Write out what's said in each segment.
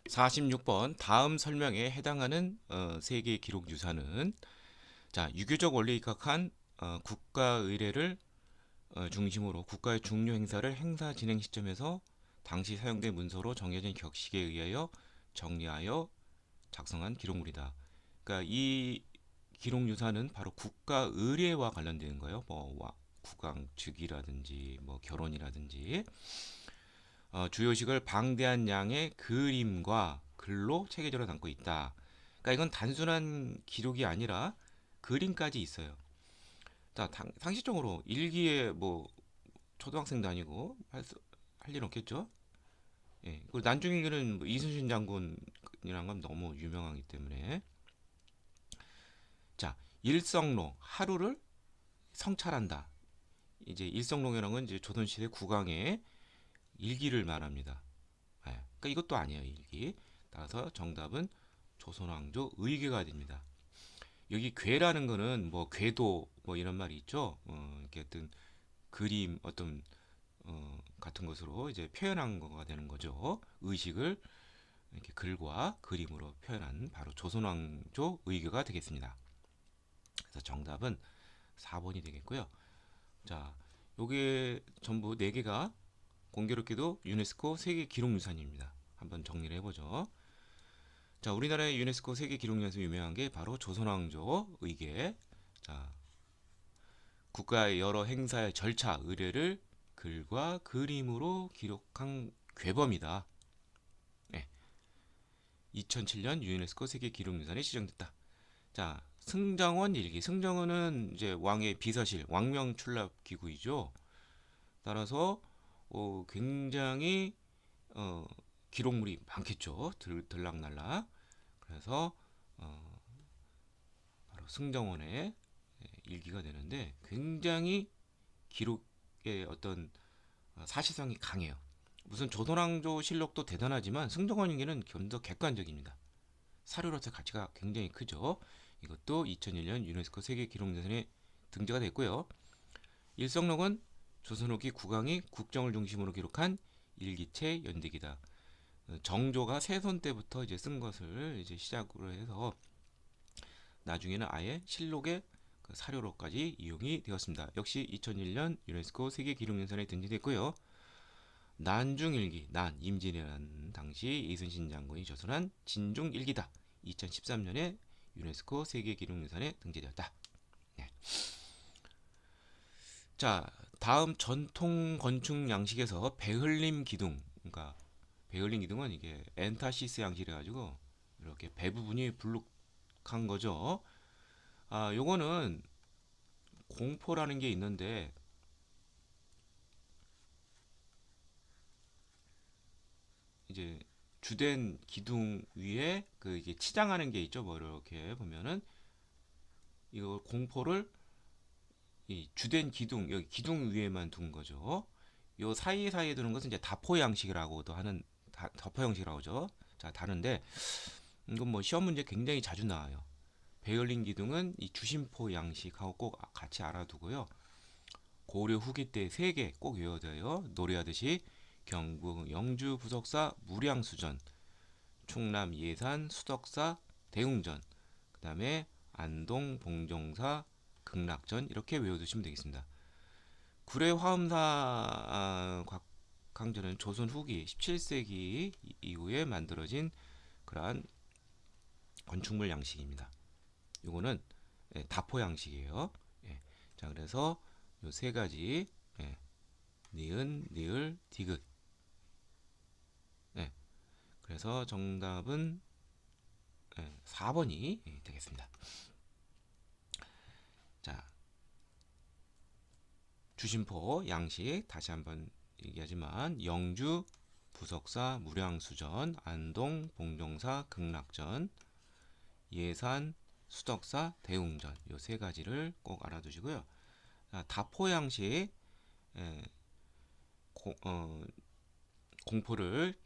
46번 다음 설명에 해당하는 세계 기록 유산은 자, 유교적 원리에 입각한 국가 의례를 중심으로 국가의 중요 행사를 행사 진행 시점에서 당시 사용된 문서로 정해진 격식에 의하여 정리하여 작성한 기록물이다. 그러니까 이 기록 유산은 바로 국가 의례와 관련되는 거예요. 뭐 국왕 즉위라든지 뭐 결혼이라든지 주요식을 방대한 양의 그림과 글로 체계적으로 담고 있다. 그러니까 이건 단순한 기록이 아니라 그림까지 있어요. 자, 상식적으로 일기에 뭐 초등학생도 아니고 할 일 없겠죠. 예. 그리고 난중일기는 뭐 이순신 장군이란 건 너무 유명하기 때문에 자, 일성록 하루를 성찰한다. 이제 일성록이라는 건 이제 조선시대 국왕의 일기를 말합니다. 예. 그러니까 이것도 아니에요, 일기. 따라서 정답은 조선왕조 의궤가 됩니다. 여기 괴라는 거는 뭐 궤도 뭐 이런 말이 있죠. 이렇게 어떤 그림 어떤 같은 것으로 이제 표현한 거가 되는 거죠. 의식을 이렇게 글과 그림으로 표현한 바로 조선왕조 의궤가 되겠습니다. 그래서 정답은 4번이 되겠고요. 자, 요게 전부 4개가 공교롭게도 유네스코 세계 기록유산입니다. 한번 정리를 해보죠. 자, 우리나라의 유네스코 세계 기록유산에서 유명한 게 바로 조선왕조 의궤. 자, 국가의 여러 행사의 절차, 의례를 글과 그림으로 기록한 괴범이다. 네, 2007년 유네스코 세계 기록유산에 지정됐다. 자, 승정원 일기. 승정원은 이제 왕의 비서실, 왕명 출납 기구이죠. 따라서 굉장히 어, 기록물이 많겠죠. 들락날락. 그래서 바로 승정원의 일기가 되는데 굉장히 기록의 어떤 사실성이 강해요. 무슨 조선왕조 실록도 대단하지만 승정원 일기는 좀 더 객관적입니다. 사료로서 가치가 굉장히 크죠. 이것도 2001년 유네스코 세계 기록유산에 등재가 됐고요. 일성록은 조선 후기 국왕이 국정을 중심으로 기록한 일기체 연대기다. 정조가 세손 때부터 이제 쓴 것을 이제 시작으로 해서 나중에는 아예 실록의 그 사료로까지 이용이 되었습니다. 역시 2001년 유네스코 세계 기록유산에 등재됐고요. 난중일기, 난 임진왜란 당시 이순신 장군이 저술한 진중일기다. 2013년에 유네스코 세계 기록유산에 등재되었다. 네. 자, 다음 전통 건축 양식에서 배흘림 기둥, 그러니까 배흘림 기둥은 이게 엔타시스 양식이라 가지고 이렇게 배 부분이 불룩한 거죠. 요거는 공포라는 게 있는데 이제 주된 기둥 위에 그 이게 치장하는 게 있죠. 뭐 이렇게 보면은 이거 공포를 이 주된 기둥 여기 기둥 위에만 둔 거죠. 요 사이사이에 두는 것은 이제 다포 양식이라고도 하는 다포 형식이라고 하죠. 자, 다른데 이건 뭐 시험 문제 굉장히 자주 나와요. 베열린 기둥은 이 주심포 양식하고 꼭 같이 알아두고요. 고려 후기 때 세 개 꼭 외워둬요. 노래하듯이 경북 영주 부석사 무량수전, 충남 예산 수덕사 대웅전, 그 다음에 안동 봉정사 극락전 이렇게 외워두시면 되겠습니다. 구례 화엄사 곽강전은 조선 후기 17세기 이후에 만들어진 그러한 건축물 양식입니다. 요거는 다포 양식이에요. 예. 자, 그래서 요 세 가지 니은, 니을, 디귿. 예. 그래서 정답은 4번이 되겠습니다. 자, 주심포 양식 다시 한번 얘기하지만 영주 부석사 무량수전, 안동 봉정사 극락전, 예산 수덕사 대웅전 요 세 가지를 꼭 알아두시고요. 다포 양식 고, 어, 공포를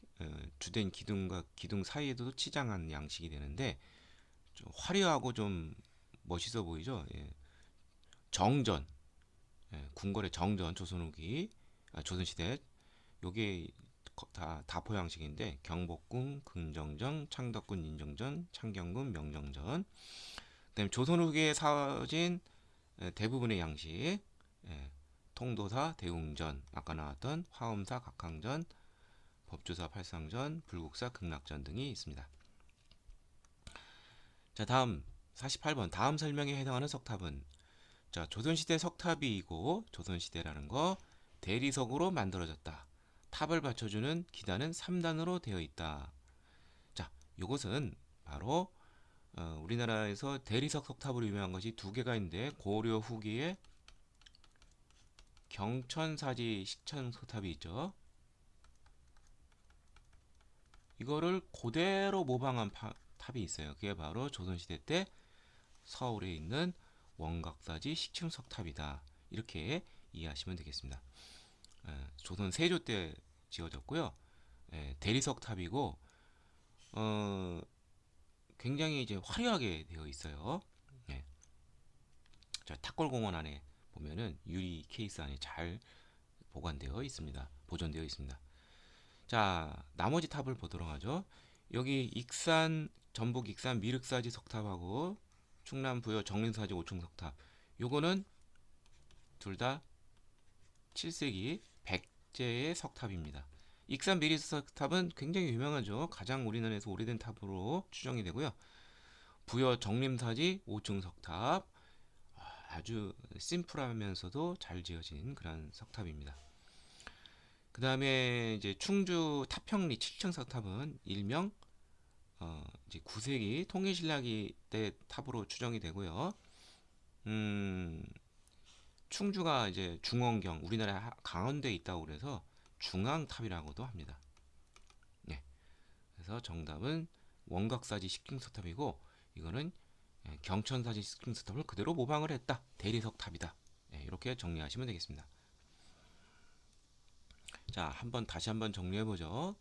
주된 기둥과 기둥 사이에도 치장한 양식이 되는데 좀 화려하고 좀 멋있어 보이죠. 예. 정전, 궁궐의 정전 조선 후기, 조선 시대 요게 다 다포 양식인데 경복궁, 긍정전, 창덕궁, 인정전, 창경궁, 명정전. 그다음에 조선 후기에 사진 대부분의 양식, 예, 통도사, 대웅전, 아까 나왔던 화엄사, 각항전, 법주사, 팔상전, 불국사, 극락전 등이 있습니다. 자, 다음 48번 다음 설명에 해당하는 석탑은 자, 조선시대 석탑이고 조선시대라는 거 대리석으로 만들어졌다. 탑을 받쳐주는 기단은 3단으로 되어 있다. 자, 이것은 바로 우리나라에서 대리석 석탑으로 유명한 것이 두 개가 있는데 고려 후기에 경천사지 식천 석탑이 있죠. 이거를 그대로 모방한 탑이 있어요. 그게 바로 조선시대 때 서울에 있는 원각사지 식층 석탑이다. 이렇게 이해하시면 되겠습니다. 조선 세조 때 지어졌고요. 대리석 탑이고 어, 굉장히 이제 화려하게 되어 있어요. 예. 저 탁골공원 안에 보면은 유리 케이스 안에 잘 보관되어 있습니다. 보존되어 있습니다. 자, 나머지 탑을 보도록 하죠. 여기 익산, 전북 익산 미륵사지 석탑하고 충남 부여 정림사지 5층 석탑. 요거는 둘 다 7세기 백제의 석탑입니다. 익산 미륵 석탑은 굉장히 유명하죠. 가장 우리나라에서 오래된 탑으로 추정이 되고요. 부여 정림사지 5층 석탑. 아주 심플하면서도 잘 지어진 그런 석탑입니다. 그 다음에 이제 충주 타평리 7층 석탑은 일명 이제 9세기 통일신라기 때 탑으로 추정이 되고요. 충주가 이제 중원경 우리나라 강원도에 있다고 그래서 중앙탑이라고도 합니다. 네. 그래서 정답은 원각사지 식중석탑이고 이거는 경천사지 식중석탑을 그대로 모방을 했다. 대리석탑이다. 네, 이렇게 정리하시면 되겠습니다. 자, 다시 한번 정리해 보죠.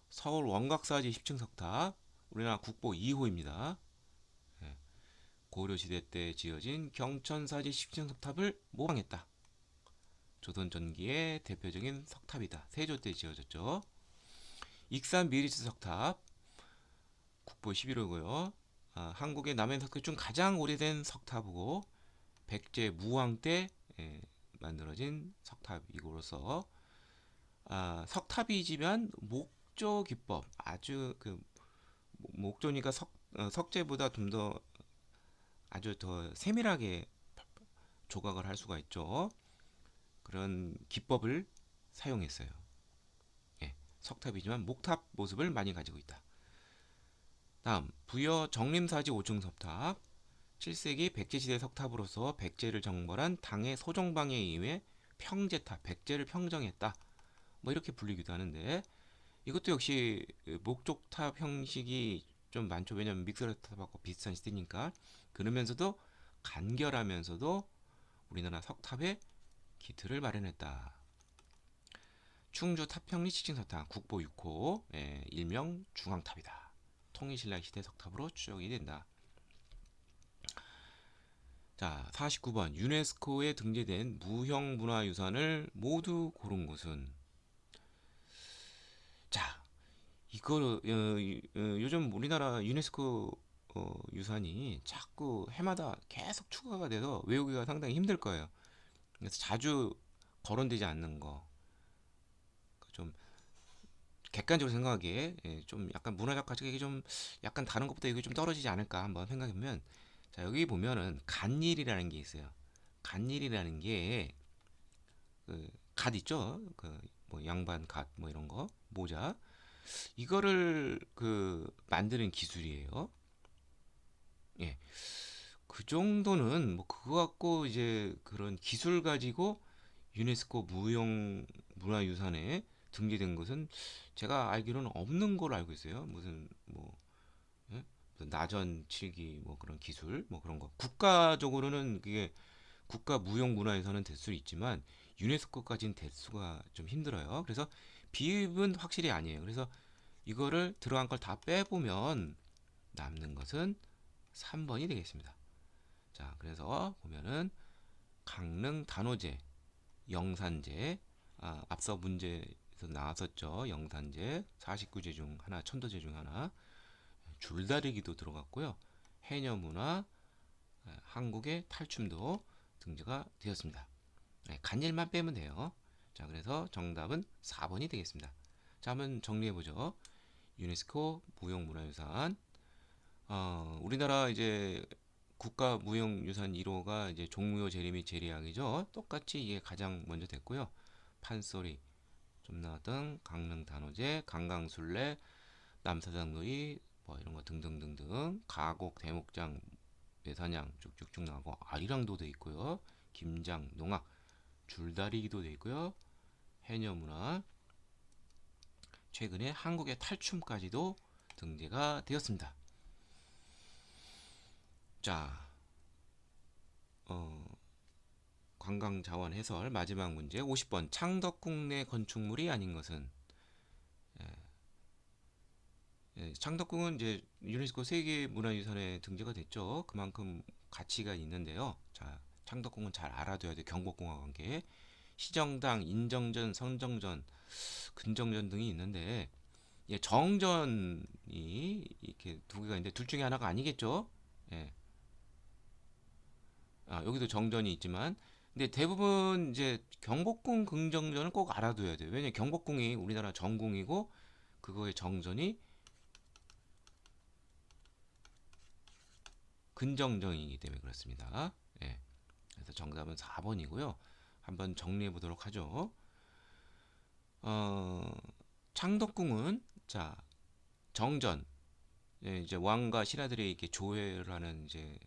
서울 원각사지 10층 석탑 우리나라 국보 2호입니다. 네, 고려시대 때 지어진 경천사지 10층 석탑을 모방했다. 조선 전기의 대표적인 석탑이다. 세조 때 지어졌죠. 익산 미리스 석탑 국보 11호고요. 한국의 남해석탑 중 가장 오래된 석탑이고 백제 무왕 때 만들어진 석탑이고로서 석탑이지만 목조 기법 아주 그 목조니까 석재보다 좀 더 아주 더 세밀하게 조각을 할 수가 있죠. 그런 기법을 사용했어요. 예, 석탑이지만 목탑 모습을 많이 가지고 있다. 다음 부여 정림사지 5층 석탑 7세기 백제시대 석탑으로서 백제를 정벌한 당의 소종방에 의해 평제탑 백제를 평정했다. 뭐 이렇게 불리기도 하는데 이것도 역시 목족탑 형식이 좀 많죠. 왜냐면 믹스탑하고 비슷한 시대니까. 그러면서도 간결하면서도 우리나라 석탑의 기틀을 마련했다. 충주 탑평리 시층석탑 국보 6호 일명 중앙탑이다. 통일신라 시대 석탑으로 추정이 된다. 자, 49번 유네스코에 등재된 무형문화유산을 모두 고른 곳은 자, 이거 요즘 우리나라 유네스코 유산이 자꾸 해마다 계속 추가가 돼서 외우기가 상당히 힘들 거예요. 그래서 자주 거론되지 않는 거. 좀 객관적으로 생각하기에 좀 약간 문화적 가치가 좀 약간 다른 것보다 이게 좀 떨어지지 않을까 한번 생각해보면 자, 여기 보면은 간일이라는 게 있어요. 간일이라는 게 갓 있죠. 그 뭐 양반 갓 뭐 이런 거 모자 이거를 만드는 기술이에요. 예. 그 정도는 뭐 그거 갖고 이제 그런 기술 가지고 유네스코 무형 문화유산에 등재된 것은 제가 알기로는 없는 걸로 알고 있어요. 무슨 뭐 예? 무슨 나전 칠기 뭐 그런 기술 뭐 그런 거 국가적으로는 그게 국가 무형 문화유산은 될 수 있지만 유네스코까지는 될 수가 좀 힘들어요. 그래서 비읍은 확실히 아니에요. 그래서 이거를 들어간 걸 다 빼보면 남는 것은 3번이 되겠습니다. 자, 그래서 보면은 강릉 단오제, 영산제, 앞서 문제에서 에서 나왔었죠. 영산제 49제 중 하나, 천도제 중 하나. 줄다리기도 들어갔고요. 해녀문화, 한국의 탈춤도 등재가 되었습니다. 간일만 빼면 돼요. 자, 그래서 정답은 4번이 되겠습니다. 자, 한번 정리해보죠. 유네스코 무형문화유산. 우리나라 이제 국가무형유산 1호가 이제 종무요 제리 및 제리학이죠. 똑같이 이게 가장 먼저 됐고요. 판소리, 좀 나왔던 강릉 단오제, 강강술래, 남사장놀이, 뭐 이런 거 등등등등. 가곡, 대목장, 매사냥 쭉쭉쭉 나오고 아리랑도 돼 있고요. 김장, 농악, 줄다리기도 돼 있고요. 해녀문화, 최근에 한국의 탈춤까지도 등재가 되었습니다. 자, 관광자원 해설 마지막 문제 50번. 창덕궁 내 건축물이 아닌 것은? 창덕궁은 이제 유네스코 세계문화유산에 등재가 됐죠. 그만큼 가치가 있는데요. 자, 창덕궁은 잘 알아둬야 돼. 경복궁과 관계. 시정당, 인정전, 선정전, 근정전 등이 있는데, 예, 정전이 이렇게 두 개가 있는데 둘 중에 하나가 아니겠죠? 예. 여기도 정전이 있지만, 근데 대부분 이제 경복궁 긍정전은 꼭 알아둬야 돼요. 왜냐면 경복궁이 우리나라 정궁이고 그거의 정전이 근정전이기 때문에 그렇습니다. 예. 그래서 정답은 4번이고요. 한번 정리해 보도록 하죠. 어, 창덕궁은 자 정전, 예, 이제 왕과 신하들이 이렇게 조회를 하는 이제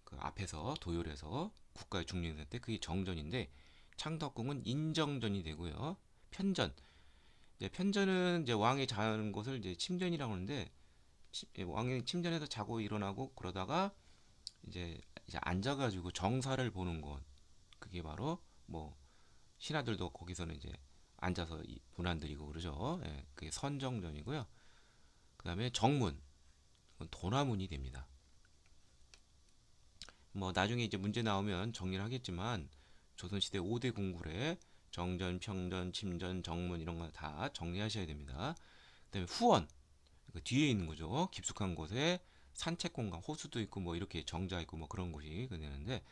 그 앞에서 도열해서 국가의 중립을 때 그게 정전인데 창덕궁은 인정전이 되고요. 편전, 이제 편전은 이제 왕이 자는 곳을 이제 침전이라고 하는데 왕이 침전해서 자고 일어나고 그러다가 이제 앉아가지고 정사를 보는 곳, 그게 바로 뭐 신하들도 거기서는 이제 앉아서 문안 드리고 그러죠. 예, 그게 선정전이고요. 그 다음에 정문, 도나문이 됩니다. 뭐 나중에 이제 문제 나오면 정리를 하겠지만 조선시대 5대 궁굴에 정전, 평전, 침전, 정문 이런 거 다 정리하셔야 됩니다. 그다음에 후원, 그 뒤에 있는 거죠. 깊숙한 곳에 산책 공간, 호수도 있고 뭐 이렇게 정자 있고 뭐 그런 곳이 되는데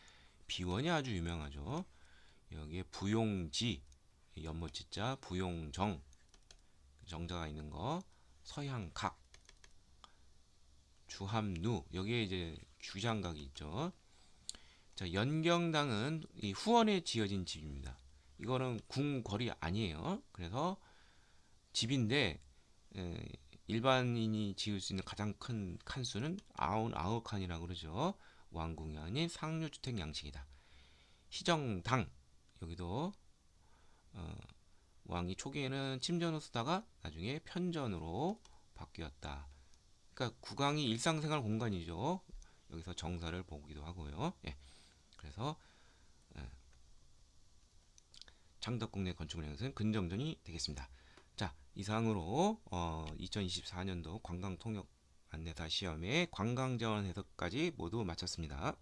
비원이 아주 유명하죠. 여기에 부용지, 연못지자, 부용정, 정자가 있는 거, 서향각, 주함루, 여기에 이제 주장각이 있죠. 자, 연경당은 이 후원에 지어진 집입니다. 이거는 궁궐이 아니에요. 그래서 집인데 일반인이 지을 수 있는 가장 큰 칸수는 99칸이라고 그러죠. 왕궁이 아닌 상류주택 양식이다. 시정당, 여기도 어, 왕이 초기에는 침전을 쓰다가 나중에 편전으로 바뀌었다. 그러니까 국왕이 일상생활 공간이죠. 여기서 정사를 보기도 하고요. 예, 그래서 창덕궁 내 건축물 행성은 근정전이 되겠습니다. 자, 이상으로 2024년도 관광통역 안내사 시험의 관광자원 해석까지 모두 마쳤습니다.